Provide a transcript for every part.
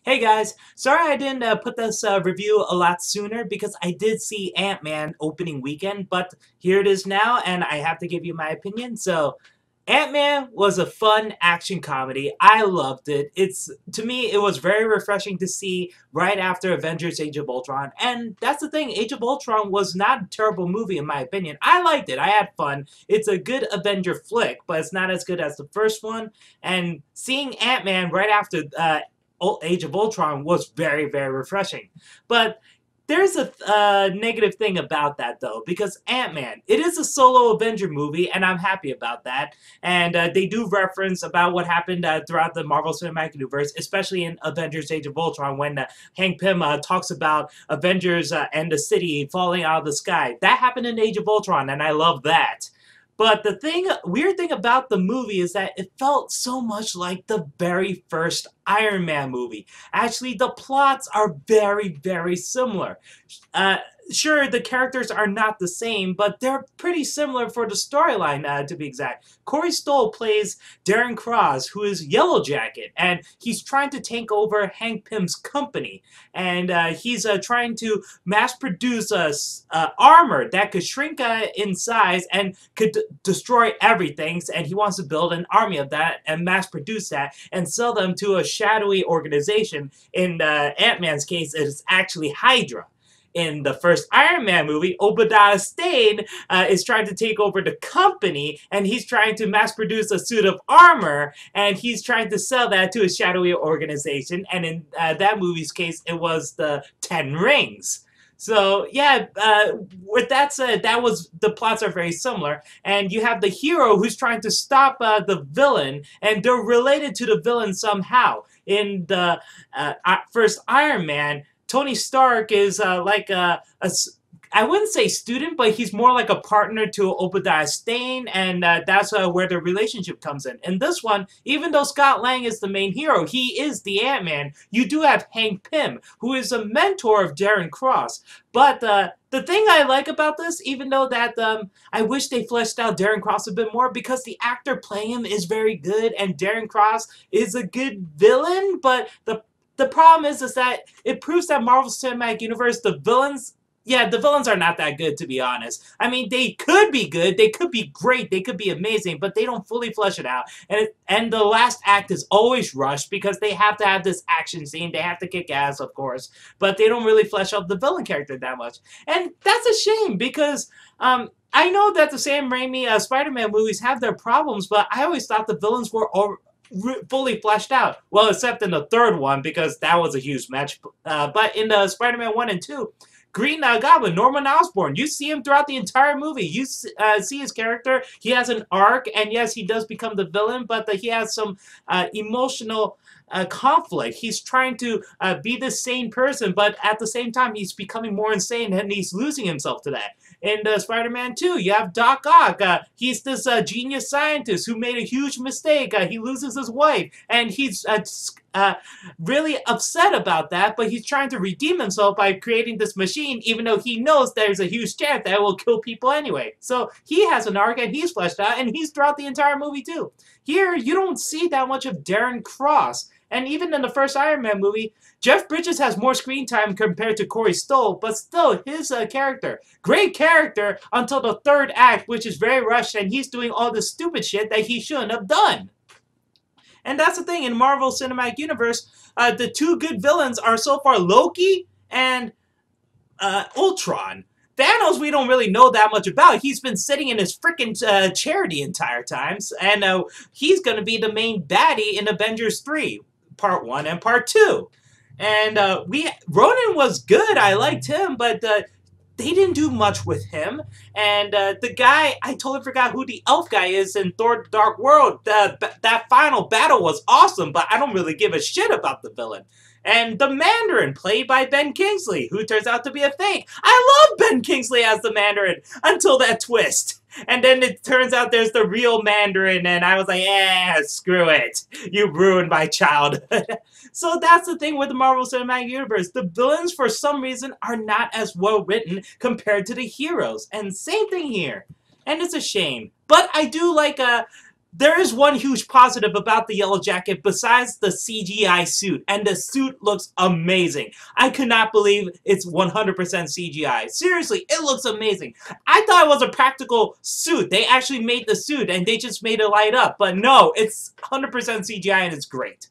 Hey guys, sorry I didn't put this review a lot sooner because I did see Ant-Man opening weekend, but here it is now and I have to give you my opinion. So, Ant-Man was a fun action comedy. I loved it. To me, it was very refreshing to see right after Avengers Age of Ultron. And that's the thing, Age of Ultron was not a terrible movie in my opinion. I liked it. I had fun. It's a good Avenger flick, but it's not as good as the first one. And seeing Ant-Man right after Age of Ultron was very, very refreshing. But there's a negative thing about that, though, because Ant-Man, it is a solo Avenger movie, and I'm happy about that. And they do reference about what happened throughout the Marvel Cinematic Universe, especially in Avengers Age of Ultron, when Hank Pym talks about Avengers and the city falling out of the sky. That happened in Age of Ultron, and I love that. But the weird thing about the movie is that it felt so much like the very first Iron Man movie. Actually, the plots are very, very similar. Uh, sure, the characters are not the same, but they're pretty similar for the storyline, to be exact. Corey Stoll plays Darren Cross, who is Yellow Jacket, and he's trying to take over Hank Pym's company. And he's trying to mass produce armor that could shrink in size and could destroy everything. And he wants to build an army of that and mass produce that and sell them to a shadowy organization. In Ant-Man's case, it's actually Hydra. In the first Iron Man movie, Obadiah Stane is trying to take over the company, and he's trying to mass produce a suit of armor, and he's trying to sell that to a shadowy organization. And in that movie's case, it was the Ten Rings. So yeah, with that said, the plots are very similar, and you have the hero who's trying to stop the villain, and they're related to the villain somehow. In the first Iron Man, Tony Stark is like I wouldn't say student, but he's more like a partner to Obadiah Stane, and that's where the relationship comes in. In this one, even though Scott Lang is the main hero, he is the Ant-Man, you do have Hank Pym, who is a mentor of Darren Cross. But the thing I like about this, even though that I wish they fleshed out Darren Cross a bit more, because the actor playing him is very good, and Darren Cross is a good villain, but the problem is that it proves that Marvel Cinematic Universe, the villains are not that good, to be honest. I mean, they could be good, they could be great, they could be amazing, but they don't fully flesh it out. And the last act is always rushed because they have to have this action scene, they have to kick ass, of course, but they don't really flesh out the villain character that much. And that's a shame because I know that the Sam Raimi Spider-Man movies have their problems, but I always thought the villains were fully fleshed out. Well, except in the third one, because that was a huge match. But in the Spider-Man 1 and 2, Green Goblin, Norman Osborn, you see him throughout the entire movie. You see his character. He has an arc, and yes, he does become the villain, but he has some emotional conflict. He's trying to be the sane person, but at the same time, he's becoming more insane, and he's losing himself to that. In Spider-Man 2, you have Doc Ock. He's this genius scientist who made a huge mistake. He loses his wife, and he's really upset about that, but he's trying to redeem himself by creating this machine, even though he knows there's a huge chance that it will kill people anyway. So he has an arc, and he's fleshed out, and he's throughout the entire movie too. Here, you don't see that much of Darren Cross. And even in the first Iron Man movie, Jeff Bridges has more screen time compared to Corey Stoll, but still, his great character until the third act, which is very rushed, and he's doing all this stupid shit that he shouldn't have done. And that's the thing, in Marvel Cinematic Universe, the two good villains are so far Loki and Ultron. Thanos, we don't really know that much about. He's been sitting in his freaking chair the entire time, and he's going to be the main baddie in Avengers 3, Part 1 and Part 2. And Ronan was good. I liked him, but they didn't do much with him. And the guy, I totally forgot who the elf guy is in Thor Dark World. That final battle was awesome, but I don't really give a shit about the villain. And the Mandarin, played by Ben Kingsley, who turns out to be a fake. I love Ben Kingsley as the Mandarin until that twist. And then it turns out there's the real Mandarin, and I was like, screw it. You ruined my childhood. So that's the thing with the Marvel Cinematic Universe. The villains, for some reason, are not as well written compared to the heroes. And same thing here. And it's a shame. But I do like there is one huge positive about the Yellow Jacket besides the CGI suit, and the suit looks amazing. I could not believe it's 100% CGI. Seriously, it looks amazing. I thought it was a practical suit. They actually made the suit and they just made it light up, but no, it's 100% CGI and it's great.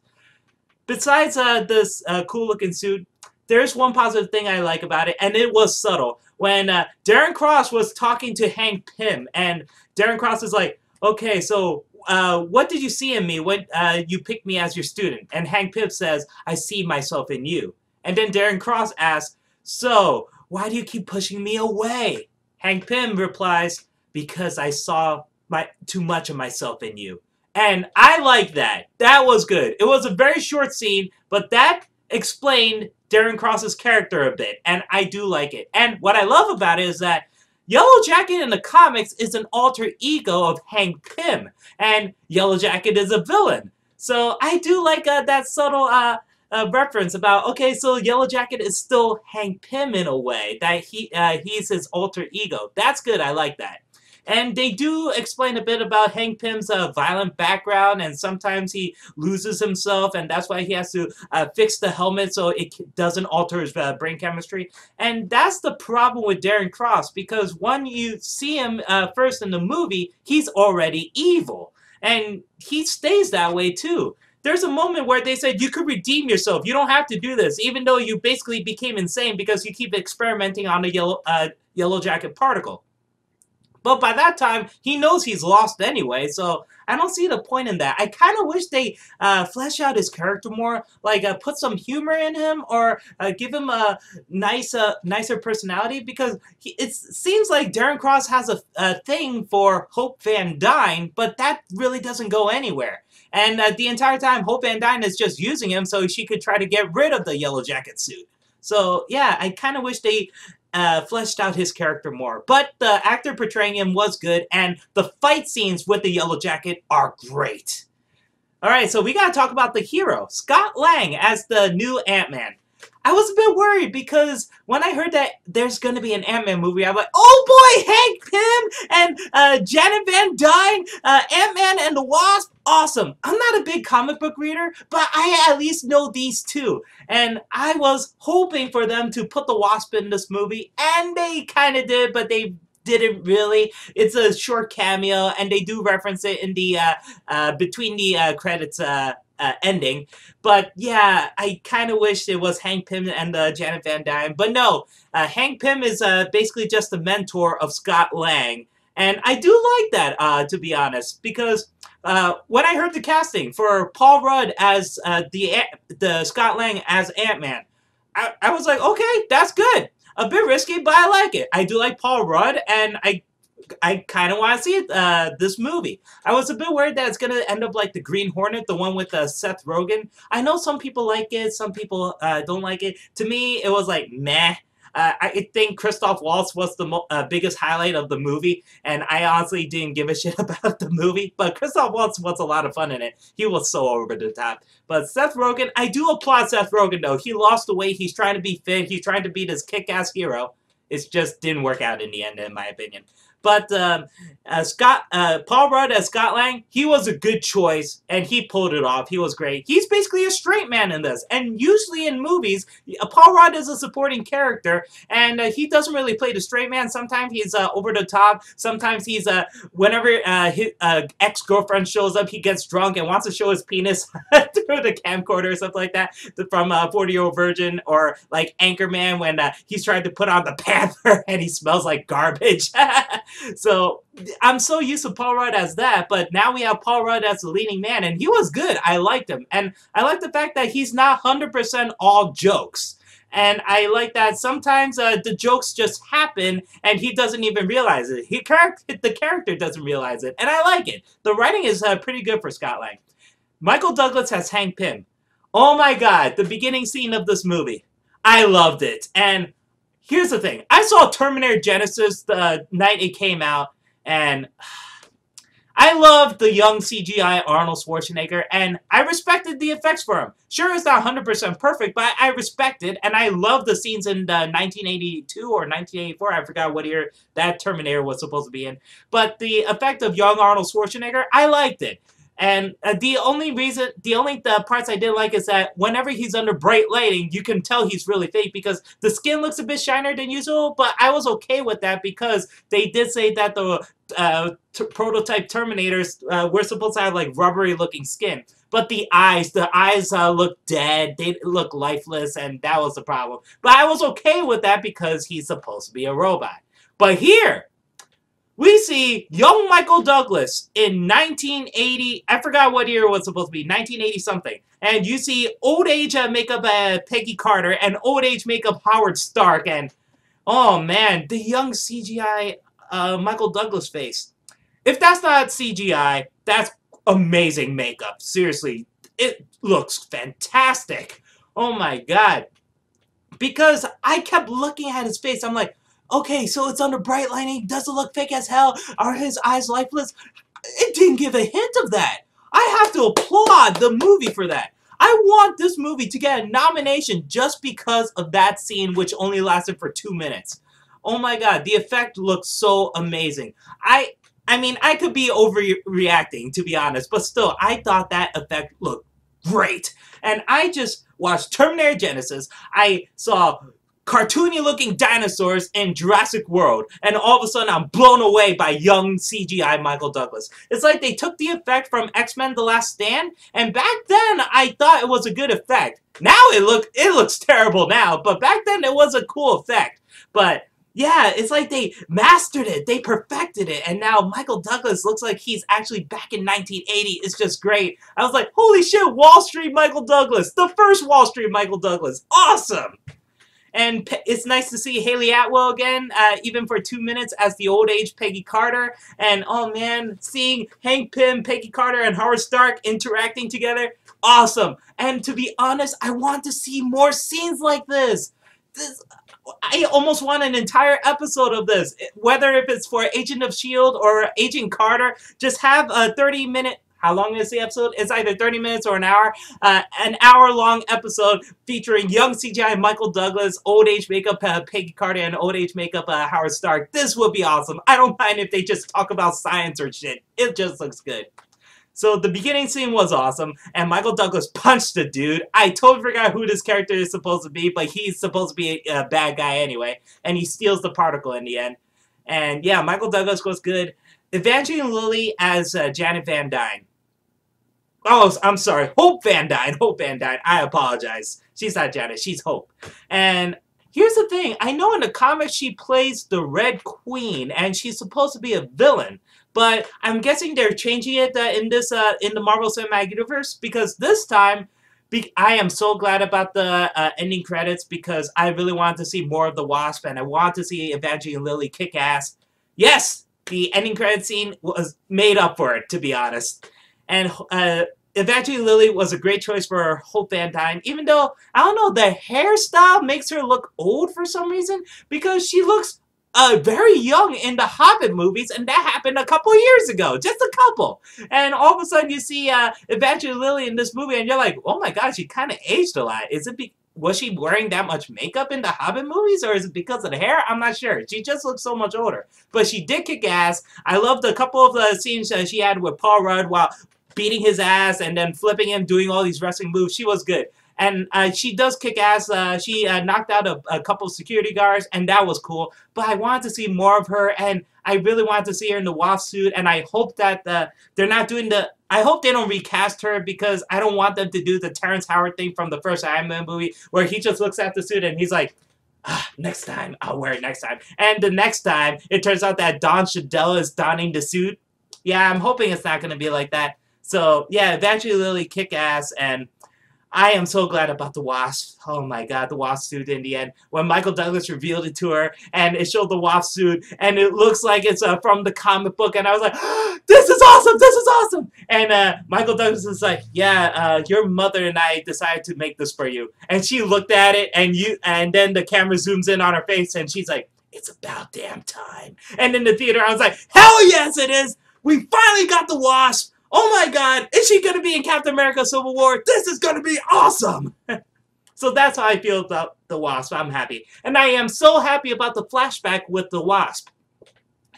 Besides this cool looking suit, there's one positive thing I like about it, and it was subtle. When Darren Cross was talking to Hank Pym, and Darren Cross is like, okay, so what did you see in me when you picked me as your student? And Hank Pym says, I see myself in you. And then Darren Cross asks, so why do you keep pushing me away? Hank Pym replies, because I saw too much of myself in you. And I like that. That was good. It was a very short scene, but that explained Darren Cross's character a bit, and I do like it. And what I love about it is that Yellow Jacket in the comics is an alter ego of Hank Pym, and Yellow Jacket is a villain. So I do like that subtle reference about, okay, so Yellow Jacket is still Hank Pym in a way, that he's his alter ego. That's good, I like that. And they do explain a bit about Hank Pym's violent background, and sometimes he loses himself, and that's why he has to fix the helmet so it doesn't alter his brain chemistry. And that's the problem with Darren Cross, because when you see him first in the movie, he's already evil. And he stays that way too. There's a moment where they said you could redeem yourself. You don't have to do this, even though you basically became insane because you keep experimenting on the Yellow Jacket particle. But by that time, he knows he's lost anyway, so I don't see the point in that. I kind of wish they flesh out his character more, like put some humor in him, or give him a nicer personality, because it seems like Darren Cross has a thing for Hope Van Dyne, but that really doesn't go anywhere. And the entire time, Hope Van Dyne is just using him so she could try to get rid of the Yellow Jacket suit. So yeah, I kind of wish they fleshed out his character more. But the actor portraying him was good, and the fight scenes with the Yellow Jacket are great. Alright, so we gotta talk about the hero, Scott Lang as the new Ant-Man. I was a bit worried because when I heard that there's going to be an Ant-Man movie, I'm like, oh boy, Hank Pym and Janet Van Dyne, Ant-Man and the Wasp, awesome. I'm not a big comic book reader, but I at least know these two. And I was hoping for them to put the Wasp in this movie, and they kind of did, but they didn't really. It's a short cameo, and they do reference it in the between the credits ending. But yeah, I kind of wish it was Hank Pym and Janet Van Dyne. But no, Hank Pym is basically just the mentor of Scott Lang. And I do like that, to be honest, because when I heard the casting for Paul Rudd as the Scott Lang as Ant-Man, I was like, okay, that's good. A bit risky, but I like it. I do like Paul Rudd, and I kind of want to see it, this movie. I was a bit worried that it's going to end up like the Green Hornet, the one with Seth Rogen. I know some people like it, some people don't like it. To me, it was like, meh. I think Christoph Waltz was the biggest highlight of the movie, and I honestly didn't give a shit about the movie, but Christoph Waltz was a lot of fun in it. He was so over the top. But Seth Rogen, I do applaud Seth Rogen, though. He lost the weight. He's trying to be fit. He's trying to be this kick-ass hero. It just didn't work out in the end, in my opinion. But Paul Rudd as Scott Lang, he was a good choice, and he pulled it off. He was great. He's basically a straight man in this, and usually in movies, Paul Rudd is a supporting character, and he doesn't really play the straight man. Sometimes he's over the top. Sometimes he's whenever his ex-girlfriend shows up, he gets drunk and wants to show his penis through the camcorder or something like that, from 40-Year-Old Virgin, or like Anchorman when he's trying to put on the Panther and he smells like garbage. So I'm so used to Paul Rudd as that, but now we have Paul Rudd as the leading man, and he was good. I liked him, and I like the fact that he's not 100% all jokes. And I like that sometimes the jokes just happen, and he doesn't even realize it. The character doesn't realize it, and I like it. The writing is pretty good for Scott Lang. Michael Douglas has Hank Pym. Oh my god, the beginning scene of this movie. I loved it, and here's the thing. I saw Terminator Genisys the night it came out, and I loved the young CGI Arnold Schwarzenegger, and I respected the effects for him. Sure, it's not 100% perfect, but I respect it, and I love the scenes in 1982 or 1984. I forgot what year that Terminator was supposed to be in. But the effect of young Arnold Schwarzenegger, I liked it. And the only parts I didn't like is that whenever he's under bright lighting, you can tell he's really fake because the skin looks a bit shinier than usual, but I was okay with that because they did say that the prototype Terminators were supposed to have like rubbery looking skin. But the eyes look dead, they look lifeless, and that was the problem. But I was okay with that because he's supposed to be a robot. But here, we see young Michael Douglas in 1980, I forgot what year it was supposed to be, 1980 something. And you see old age makeup Peggy Carter and old age makeup Howard Stark. And oh man, the young CGI Michael Douglas face. If that's not CGI, that's amazing makeup. Seriously, it looks fantastic. Oh my god. Because I kept looking at his face, I'm like, okay, so it's under bright lighting. Does it look fake as hell? Are his eyes lifeless? It didn't give a hint of that. I have to applaud the movie for that. I want this movie to get a nomination just because of that scene, which only lasted for 2 minutes. Oh my god, the effect looks so amazing. I mean, I could be overreacting, to be honest, but still, I thought that effect looked great. And I just watched Terminator Genisys. I saw cartoony looking dinosaurs in Jurassic World, and all of a sudden I'm blown away by young CGI Michael Douglas. It's like they took the effect from X-Men The Last Stand, and back then I thought it was a good effect. Now it looks terrible now, but back then it was a cool effect. But yeah, it's like they mastered it, they perfected it, and now Michael Douglas looks like he's actually back in 1980. It's just great. I was like, holy shit, Wall Street Michael Douglas, the first Wall Street Michael Douglas, awesome! And it's nice to see Haley Atwell again, even for 2 minutes as the old age Peggy Carter. And oh man, seeing Hank Pym, Peggy Carter, and Howard Stark interacting together, awesome. And to be honest, I want to see more scenes like this. I almost want an entire episode of this. Whether if it's for Agent of S.H.I.E.L.D. or Agent Carter, just have a 30-minute... How long is the episode? It's either 30 minutes or an hour. An hour-long episode featuring young CGI Michael Douglas, old age makeup Peggy Carter, and old age makeup Howard Stark. This would be awesome. I don't mind if they just talk about science or shit. It just looks good. So the beginning scene was awesome, and Michael Douglas punched the dude. I totally forgot who this character is supposed to be, but he's supposed to be a bad guy anyway. And he steals the particle in the end. And yeah, Michael Douglas was good. Evangeline Lilly as Janet Van Dyne. Oh, I'm sorry. Hope Van Dyne. Hope Van Dyne. I apologize. She's not Janet. She's Hope. And here's the thing. I know in the comics she plays the Red Queen, and she's supposed to be a villain. But I'm guessing they're changing it in the Marvel Cinematic Universe because this time, I am so glad about the ending credits because I really wanted to see more of the Wasp, and I want to see Evangeline Lilly kick ass. Yes, the ending credit scene was made up for it, to be honest. And Evangeline Lilly was a great choice for Hope Van Dyne, even though, I don't know, the hairstyle makes her look old for some reason, because she looks very young in the Hobbit movies, and that happened a couple years ago, just a couple. And all of a sudden you see Evangeline Lilly in this movie, and you're like, oh my god, she kind of aged a lot. Was she wearing that much makeup in the Hobbit movies, or is it because of the hair? I'm not sure. She just looks so much older. But she did kick ass. I loved a couple of the scenes she had with Paul Rudd while beating his ass and then flipping him, doing all these wrestling moves. She was good. And she does kick ass. She knocked out a couple of security guards, and that was cool. But I wanted to see more of her, and I really wanted to see her in the Wasp suit, and I hope that they're not doing I hope they don't recast her, because I don't want them to do the Terrence Howard thing from the first Iron Man movie, where he just looks at the suit and he's like, next time, I'll wear it next time. And the next time, it turns out that Don Cheadle is donning the suit. Yeah, I'm hoping it's not going to be like that. So, yeah, Evangeline Lilly kick ass, and I am so glad about the Wasp. Oh my god, the Wasp suit in the end. When Michael Douglas revealed it to her, and it showed the Wasp suit, and it looks like it's from the comic book, and I was like, this is awesome, this is awesome! And Michael Douglas is like, yeah, your mother and I decided to make this for you. And she looked at it, and then the camera zooms in on her face, and she's like, it's about damn time. And in the theater, I was like, hell yes it is! we finally got the Wasp. Oh my god, is she going to be in Captain America Civil War? This is going to be awesome. So that's how I feel about the Wasp. I'm happy. And I am so happy about the flashback with the Wasp.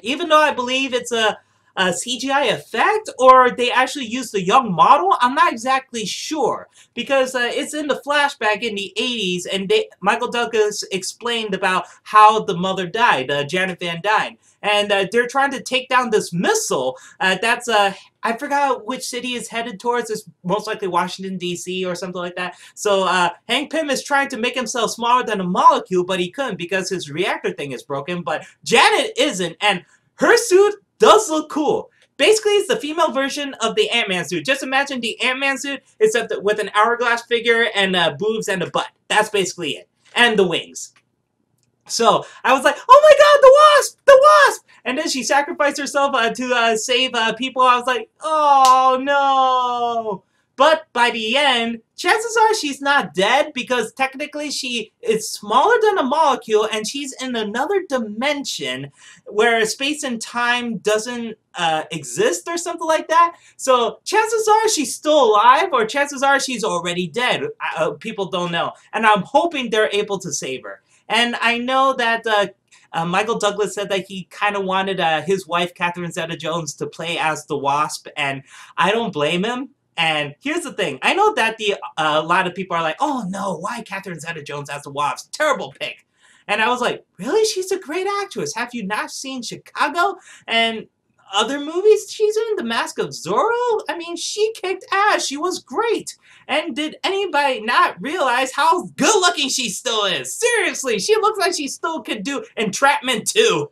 Even though I believe it's a CGI effect, or they actually used the young model, I'm not exactly sure. Because it's in the flashback in the 80s, and Michael Douglas explained about how the mother died, Janet Van Dyne. And they're trying to take down this missile that's, I forgot which city it's headed towards. It's most likely Washington, D.C. or something like that. So Hank Pym is trying to make himself smaller than a molecule, but he couldn't because his reactor thing is broken. But Janet isn't, and her suit does look cool. Basically, it's the female version of the Ant-Man suit. Just imagine the Ant-Man suit, except with an hourglass figure and boobs and a butt. That's basically it. And the wings. So, I was like, oh my god, the Wasp! The Wasp! And then she sacrificed herself to save people. I was like, oh no! But by the end, chances are she's not dead because technically she is smaller than a molecule and she's in another dimension where space and time doesn't exist or something like that. So chances are she's still alive or chances are she's already dead. People don't know. And I'm hoping they're able to save her. And I know that Michael Douglas said that he kind of wanted his wife, Catherine Zeta-Jones, to play as the Wasp, and I don't blame him. And here's the thing. I know that a lot of people are like, oh no, why Catherine Zeta-Jones as the Wasp? Terrible pick. And I was like, really? She's a great actress. Have you not seen Chicago? And other movies she's in? The Mask of Zorro? I mean, she kicked ass. She was great. And did anybody not realize how good looking she still is? Seriously, she looks like she still could do Entrapment too.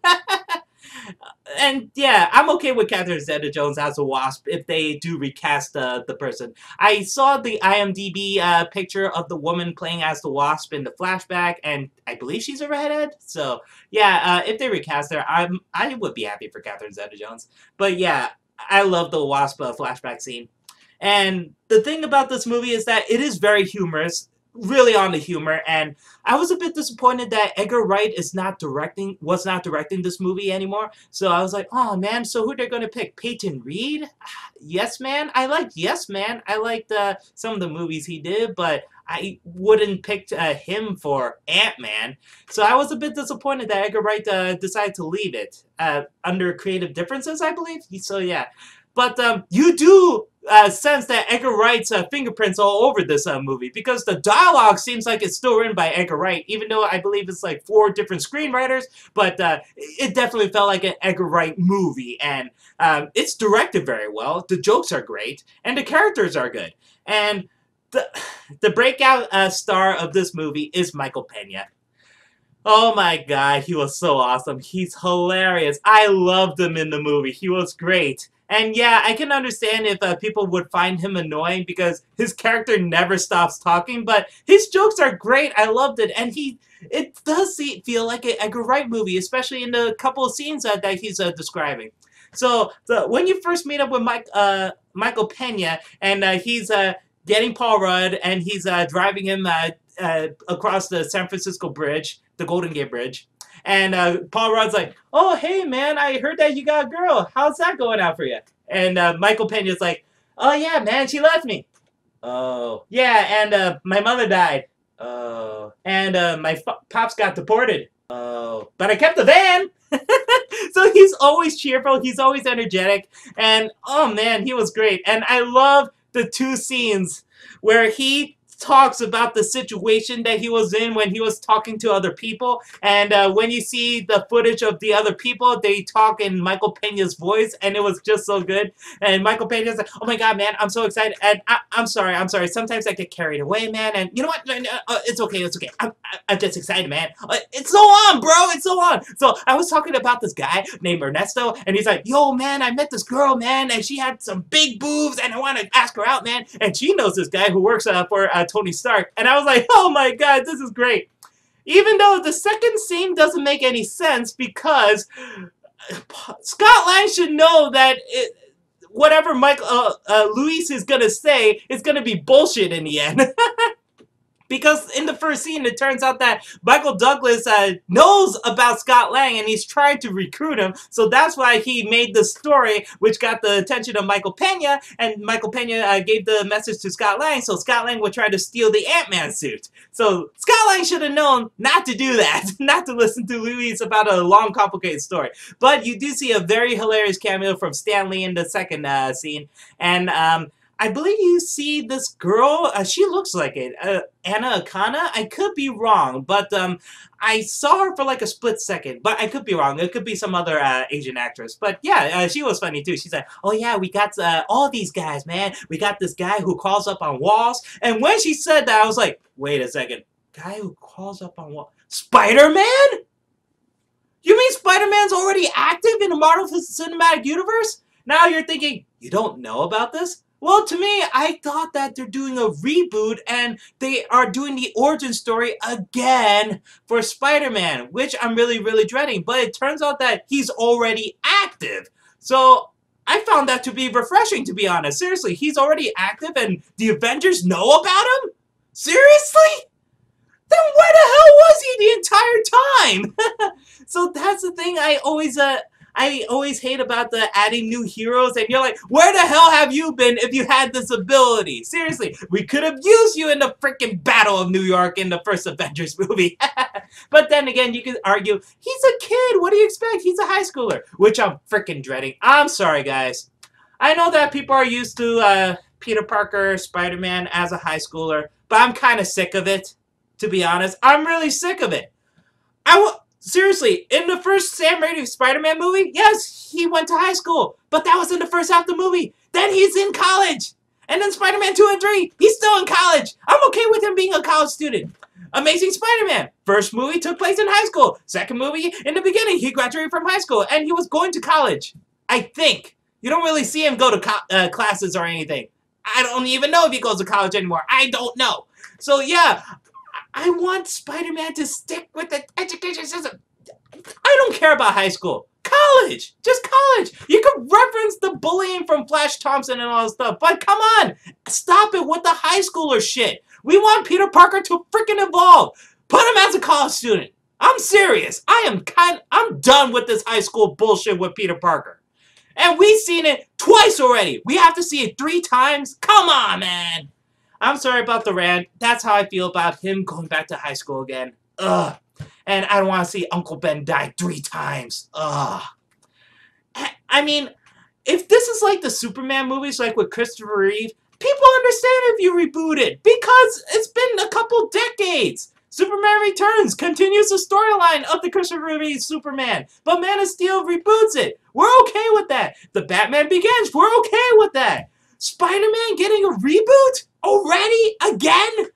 And yeah, I'm okay with Catherine Zeta-Jones as a Wasp if they do recast the person. I saw the IMDb picture of the woman playing as the Wasp in the flashback, and I believe she's a redhead. So yeah, if they recast her, I would be happy for Catherine Zeta-Jones. But yeah, I love the Wasp flashback scene. And the thing about this movie is that it is very humorous. Really on the humor, and I was a bit disappointed that Edgar Wright was not directing this movie anymore. So I was like, oh man, so who they're gonna pick? Peyton Reed? Yes Man? I liked Yes Man. I liked some of the movies he did, but I wouldn't pick him for Ant-Man. So I was a bit disappointed that Edgar Wright decided to leave it under creative differences, I believe. So yeah. But you do sense that Edgar Wright's fingerprints all over this movie because the dialogue seems like it's still written by Edgar Wright, even though I believe it's like 4 different screenwriters, but it definitely felt like an Edgar Wright movie, and it's directed very well, the jokes are great, and the characters are good. And the breakout star of this movie is Michael Pena. Oh my god, he was so awesome. He's hilarious. I loved him in the movie. He was great. And yeah, I can understand if people would find him annoying because his character never stops talking, but his jokes are great. I loved it. And it does feel like an Edgar Wright movie, especially in the couple of scenes that he's describing. So when you first meet up with Michael Pena, and he's getting Paul Rudd, and he's driving him across the San Francisco Bridge, the Golden Gate Bridge. And Paul Rudd's like, oh, hey, man, I heard that you got a girl. How's that going out for you? And Michael Pena's like, oh, yeah, man, she left me. Oh. Yeah, and my mother died. Oh. And my pops got deported. Oh. But I kept the van. So he's always cheerful. He's always energetic. And, oh, man, he was great. And I love the 2 scenes where he talks about the situation that he was in when he was talking to other people, and when you see the footage of the other people, they talk in Michael Pena's voice, and it was just so good. And Michael Pena's like, oh my god, man, I'm so excited, and I'm sorry, sometimes I get carried away, man, and you know what, it's okay, I'm just excited, man. It's so on, bro, it's so on. So I was talking about this guy named Ernesto, and he's like, yo, man, I met this girl, man, and she had some big boobs, and I want to ask her out, man, and she knows this guy who works for Tony Stark. And I was like, oh my god, this is great. Even though the second scene doesn't make any sense because Scott Lang should know that whatever Luis is going to say is going to be bullshit in the end. Because in the first scene, it turns out that Michael Douglas knows about Scott Lang and he's trying to recruit him. So that's why he made the story, which got the attention of Michael Pena. And Michael Pena gave the message to Scott Lang, so Scott Lang would try to steal the Ant-Man suit. So Scott Lang should have known not to do that, not to listen to Luis about a long, complicated story. But you do see a very hilarious cameo from Stan Lee in the second scene. And I believe you see this girl, she looks like it, Anna Akana. I could be wrong, but I saw her for like a split second, but I could be wrong. It could be some other Asian actress. But yeah, she was funny too. She's like, oh yeah, we got all these guys, man. We got this guy who crawls up on walls. And when she said that, I was like, wait a second. Guy who crawls up on walls? Spider-Man? You mean Spider-Man's already active in the Marvel Cinematic Universe? Now you're thinking, you don't know about this? Well, to me, I thought that they're doing a reboot and they are doing the origin story again for Spider-Man, which I'm really, really dreading. But it turns out that he's already active. So I found that to be refreshing, to be honest. Seriously, he's already active and the Avengers know about him? Seriously? Then where the hell was he the entire time? So that's the thing I always hate about the adding new heroes, and you're like, where the hell have you been if you had this ability? Seriously, we could have used you in the freaking Battle of New York in the first Avengers movie. But then again, you could argue, he's a kid, what do you expect? He's a high schooler, which I'm freaking dreading. I'm sorry, guys. I know that people are used to Peter Parker, Spider-Man as a high schooler, but I'm kind of sick of it, to be honest. I'm really sick of it. Seriously, in the first Sam Raimi Spider-Man movie, yes, he went to high school, but that was in the first half of the movie. Then he's in college. And then Spider-Man 2 and 3, he's still in college. I'm okay with him being a college student. Amazing Spider-Man. First movie took place in high school. Second movie, in the beginning, he graduated from high school, and he was going to college. I think. You don't really see him go to classes or anything. I don't even know if he goes to college anymore. I don't know. So, yeah. I want Spider-Man to stick with the education system. I don't care about high school. College! Just college! You could reference the bullying from Flash Thompson and all that stuff, but come on! Stop it with the high schooler shit! We want Peter Parker to freaking evolve! Put him as a college student! I'm serious! I'm done with this high school bullshit with Peter Parker. And we've seen it twice already! We have to see it 3 times? Come on, man! I'm sorry about the rant. That's how I feel about him going back to high school again. Ugh. And I don't want to see Uncle Ben die 3 times. Ugh. I mean, if this is like the Superman movies, like with Christopher Reeve, people understand if you reboot it. Because it's been a couple decades. Superman Returns continues the storyline of the Christopher Reeve Superman. But Man of Steel reboots it. We're okay with that. The Batman Begins. We're okay with that. Spider-Man getting a reboot? Already? Again?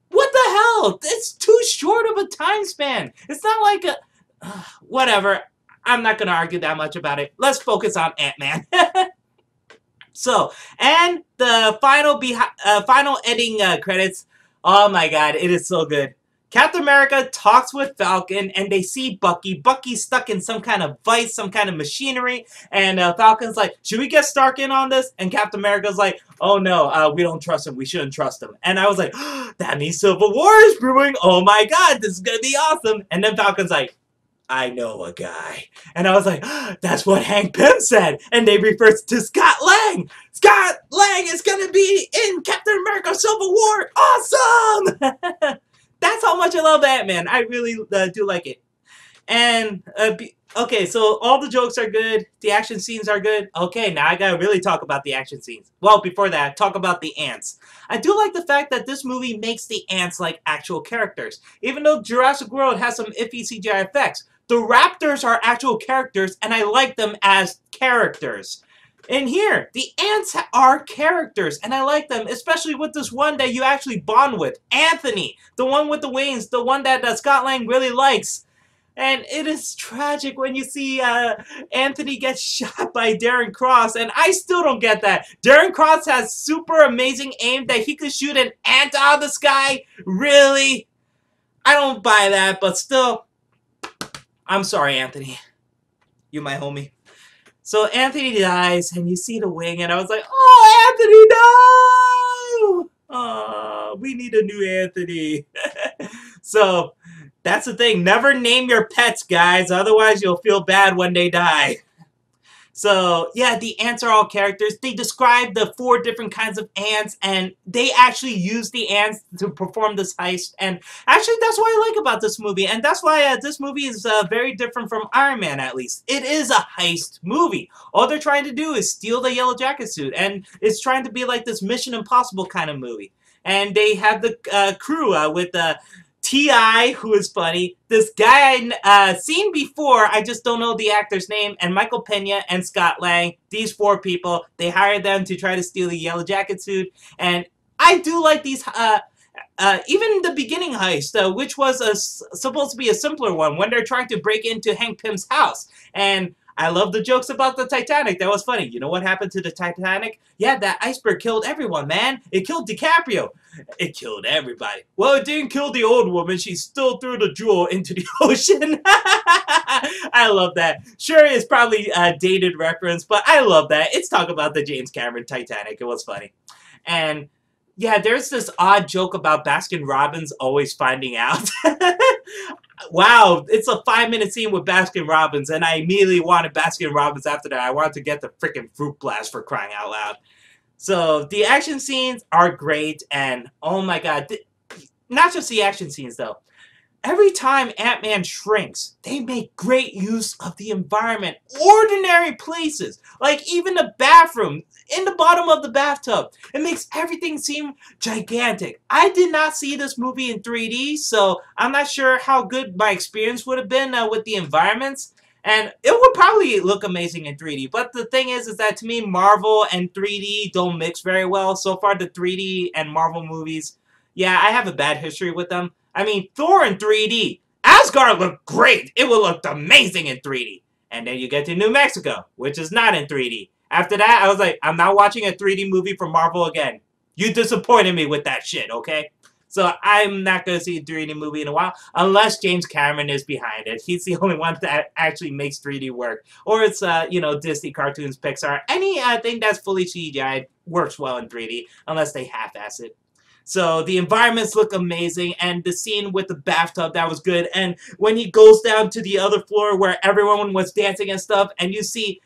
What the hell? It's too short of a time span. It's not like a... whatever. I'm not going to argue that much about it. Let's focus on Ant-Man. So, and the final ending credits. Oh my god, it is so good. Captain America talks with Falcon, and they see Bucky. Bucky's stuck in some kind of vice, some kind of machinery, and Falcon's like, should we get Stark in on this? And Captain America's like, oh no, we don't trust him. We shouldn't trust him. And I was like, oh, that means Civil War is brewing. Oh my god, this is going to be awesome. And then Falcon's like, I know a guy. And I was like, oh, that's what Hank Pym said. And they refer to Scott Lang. Scott Lang is going to be in Captain America Civil War. Awesome! That's how much I love Ant-Man. I really do like it. And, okay, so all the jokes are good. The action scenes are good. Okay, now I gotta really talk about the action scenes. Well, before that, talk about the ants. I do like the fact that this movie makes the ants like actual characters. Even though Jurassic World has some iffy CGI effects, the raptors are actual characters, and I like them as characters. And here, the ants are characters, and I like them, especially with this one that you actually bond with, Anthony, the one with the wings, the one that Scott Lang really likes. And it is tragic when you see Anthony get shot by Darren Cross, and I still don't get that. Darren Cross has super amazing aim that he could shoot an ant out of the sky? Really? I don't buy that, but still, I'm sorry, Anthony. You my homie. So Anthony dies, and you see the wing, and I was like, oh, Anthony, no! We need a new Anthony. So that's the thing. Never name your pets, guys. Otherwise, you'll feel bad when they die. So, yeah, the ants are all characters. They describe the 4 different kinds of ants, and they actually use the ants to perform this heist. And actually, that's what I like about this movie. And that's why this movie is very different from Iron Man, at least. It is a heist movie. All they're trying to do is steal the Yellow Jacket suit. And it's trying to be like this Mission Impossible kind of movie. And they have the crew with T.I., who is funny, this guy seen before, I just don't know the actor's name, and Michael Pena and Scott Lang, these 4 people, they hired them to try to steal the Yellow Jacket suit, and I do like these, even the beginning heist, which was supposed to be a simpler one, when they're trying to break into Hank Pym's house, and I love the jokes about the Titanic. That was funny. You know what happened to the Titanic? Yeah, that iceberg killed everyone, man. It killed DiCaprio. It killed everybody. Well, it didn't kill the old woman. She still threw the jewel into the ocean. I love that. Sure, it's probably a dated reference, but I love that. It's talk about the James Cameron Titanic. It was funny. And yeah, there's this odd joke about Baskin-Robbins always finding out. Wow, it's a 5-minute scene with Baskin-Robbins, and I immediately wanted Baskin-Robbins after that. I wanted to get the freaking Fruit Blast, for crying out loud. So, the action scenes are great, and oh my god, not just the action scenes though. Every time Ant-Man shrinks, they make great use of the environment. Ordinary places, like even the bathroom, in the bottom of the bathtub. It makes everything seem gigantic. I did not see this movie in 3D, so I'm not sure how good my experience would have been with the environments. And it would probably look amazing in 3D. But the thing is that to me, Marvel and 3D don't mix very well. So far, the 3D and Marvel movies, yeah, I have a bad history with them. I mean, Thor in 3D. Asgard looked great. It would look amazing in 3D. And then you get to New Mexico, which is not in 3D. After that, I was like, I'm not watching a 3D movie from Marvel again. You disappointed me with that shit, okay? So I'm not going to see a 3D movie in a while, unless James Cameron is behind it. He's the only one that actually makes 3D work. Or it's, you know, Disney cartoons, Pixar. Anything that's fully CGI works well in 3D, unless they half-ass it. So the environments look amazing, and the scene with the bathtub, that was good. And when he goes down to the other floor where everyone was dancing and stuff, and you see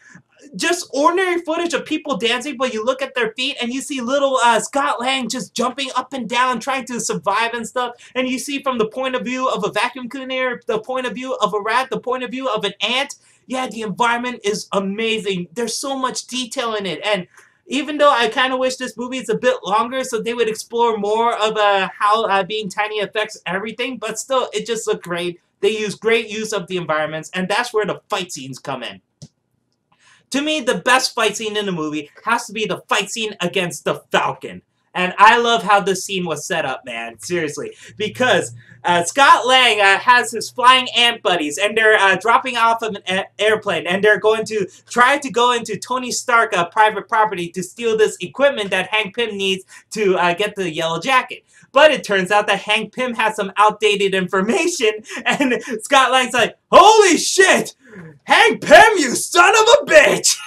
just ordinary footage of people dancing, but you look at their feet and you see little Scott Lang just jumping up and down, trying to survive and stuff. And you see from the point of view of a vacuum cleaner, the point of view of a rat, the point of view of an ant. Yeah, the environment is amazing. There's so much detail in it. And even though I kind of wish this movie is a bit longer so they would explore more of how being tiny affects everything, but still, it just looked great. They use great use of the environments, and that's where the fight scenes come in. To me, the best fight scene in the movie has to be the fight scene against the Falcon. And I love how this scene was set up, man. Seriously. Because Scott Lang has his flying ant buddies, and they're dropping off of an airplane, and they're going to try to go into Tony Stark private property to steal this equipment that Hank Pym needs to get the Yellow Jacket. But it turns out that Hank Pym has some outdated information, and Scott Lang's like, holy shit! Hank Pym, you son of a bitch!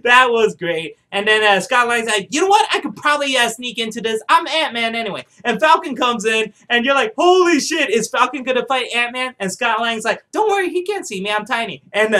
That was great. And then Scott Lang's like, you know what? I could probably sneak into this. I'm Ant-Man anyway. And Falcon comes in, and you're like, holy shit, is Falcon gonna fight Ant-Man? And Scott Lang's like, don't worry, he can't see me, I'm tiny. And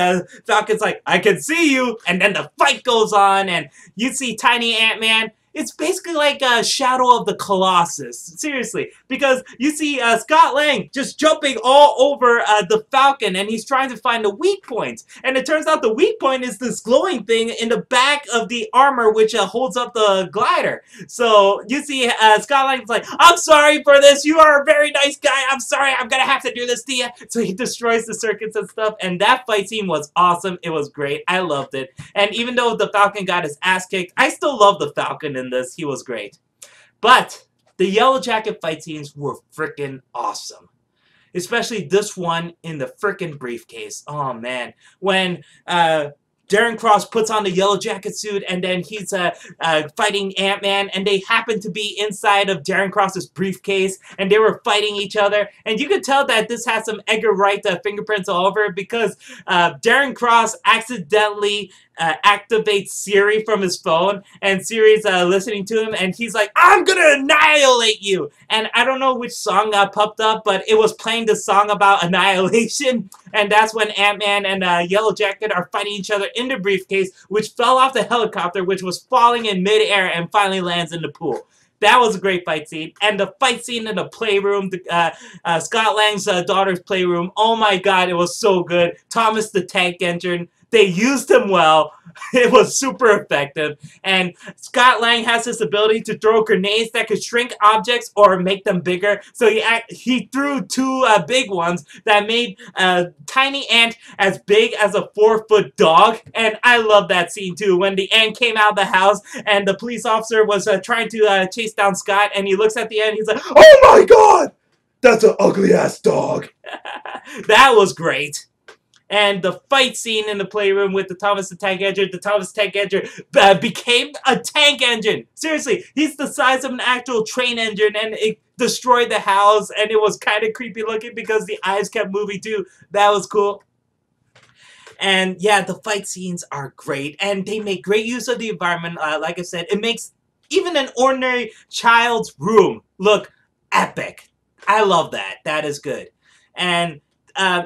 Falcon's like, I can see you. And then the fight goes on, and you see tiny Ant-Man. It's basically like Shadow of the Colossus, seriously, because you see Scott Lang just jumping all over the Falcon, and he's trying to find the weak points. And it turns out the weak point is this glowing thing in the back of the armor, which holds up the glider. So you see Scott Lang's like, I'm sorry for this, you are a very nice guy, I'm sorry, I'm gonna have to do this to you. So he destroys the circuits and stuff, and that fight scene was awesome. It was great. I loved it. And even though the Falcon got his ass kicked, I still love the Falcon in this. He was great. But the Yellow Jacket fight scenes were freaking awesome. Especially this one in the freaking briefcase. Oh man. When Darren Cross puts on the Yellow Jacket suit, and then he's fighting Ant-Man, and they happen to be inside of Darren Cross's briefcase, and they were fighting each other. And you could tell that this has some Edgar Wright fingerprints all over it, because Darren Cross accidentally activates Siri from his phone, and Siri's listening to him, and he's like, "I'm gonna annihilate you!" And I don't know which song popped up, but it was playing the song about annihilation, and that's when Ant-Man and Yellow Jacket are fighting each other in the briefcase, which fell off the helicopter, which was falling in midair, and finally lands in the pool. That was a great fight scene. And the fight scene in the playroom, Scott Lang's daughter's playroom, oh my god, it was so good. Thomas the Tank Engine, they used him well. It was super effective. And Scott Lang has this ability to throw grenades that could shrink objects or make them bigger. So he threw two big ones that made a tiny ant as big as a 4-foot dog. And I love that scene too. When the ant came out of the house and the police officer was trying to chase down Scott, and he looks at the ant, he's like, "Oh my god! That's an ugly ass dog." That was great. And the fight scene in the playroom with the Thomas the Tank Engine, became a tank engine. Seriously, he's the size of an actual train engine, and it destroyed the house, and it was kind of creepy looking because the eyes kept moving too. That was cool. And yeah, the fight scenes are great, and they make great use of the environment. Like I said, it makes even an ordinary child's room look epic. I love that. That is good. And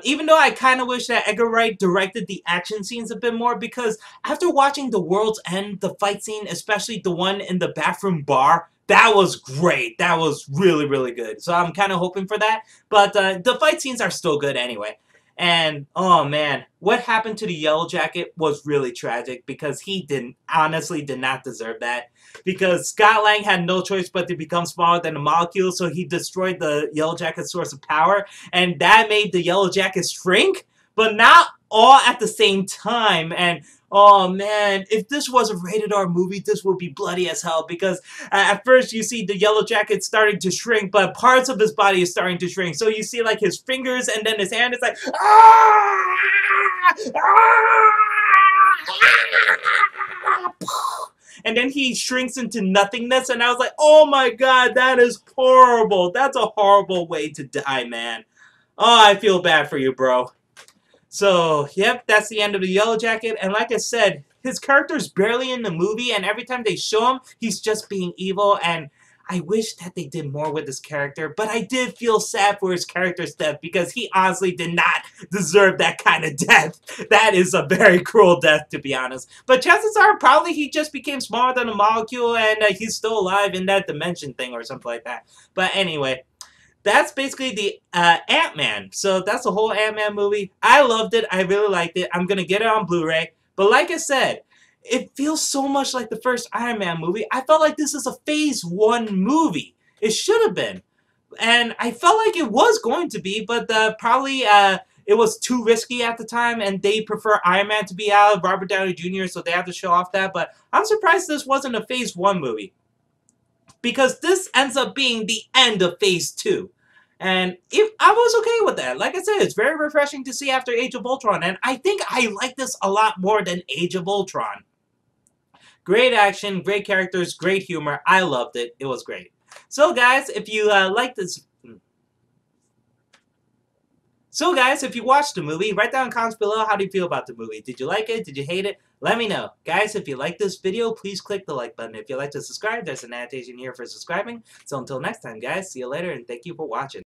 even though I kind of wish that Edgar Wright directed the action scenes a bit more, because after watching The World's End, the fight scene, especially the one in the bathroom bar, that was great. That was really, really good. So I'm kind of hoping for that. But the fight scenes are still good anyway. And, oh man, what happened to the Yellow Jacket was really tragic, because he honestly did not deserve that. Because Scott Lang had no choice but to become smaller than the molecule, so he destroyed the Yellow Jacket's source of power, and that made the Yellow Jacket shrink, but not all at the same time. And oh man, if this was a rated R movie, this would be bloody as hell, because at first you see the Yellow Jacket starting to shrink, but parts of his body is starting to shrink. So you see like his fingers, and then his hand is like, ah! Ah! And then he shrinks into nothingness, and I was like, oh my god, that is horrible. That's a horrible way to die, man. Oh, I feel bad for you, bro. So, yep, that's the end of the Yellow Jacket, and like I said, his character's barely in the movie, and every time they show him, he's just being evil, and I wish that they did more with his character, but I did feel sad for his character's death, because he honestly did not deserve that kind of death. That is a very cruel death, to be honest. But chances are, probably he just became smaller than a molecule, and he's still alive in that dimension thing or something like that. But anyway, that's basically the Ant-Man. So that's the whole Ant-Man movie. I loved it. I really liked it. I'm going to get it on Blu-ray. But like I said, it feels so much like the first Iron Man movie. I felt like this is a Phase 1 movie. It should have been. And I felt like it was going to be, but probably it was too risky at the time, and they prefer Iron Man to be out of Robert Downey Jr., so they have to show off that. But I'm surprised this wasn't a Phase 1 movie, because this ends up being the end of Phase 2. And I was okay with that. Like I said, it's very refreshing to see after Age of Ultron, and I think I like this a lot more than Age of Ultron. Great action, great characters, great humor. I loved it. It was great. So guys, if you like this... So guys, if you watched the movie, write down in the comments below how do you feel about the movie. Did you like it? Did you hate it? Let me know. Guys, if you like this video, please click the like button. If you'd like to subscribe, there's an annotation here for subscribing. So until next time, guys, see you later, and thank you for watching.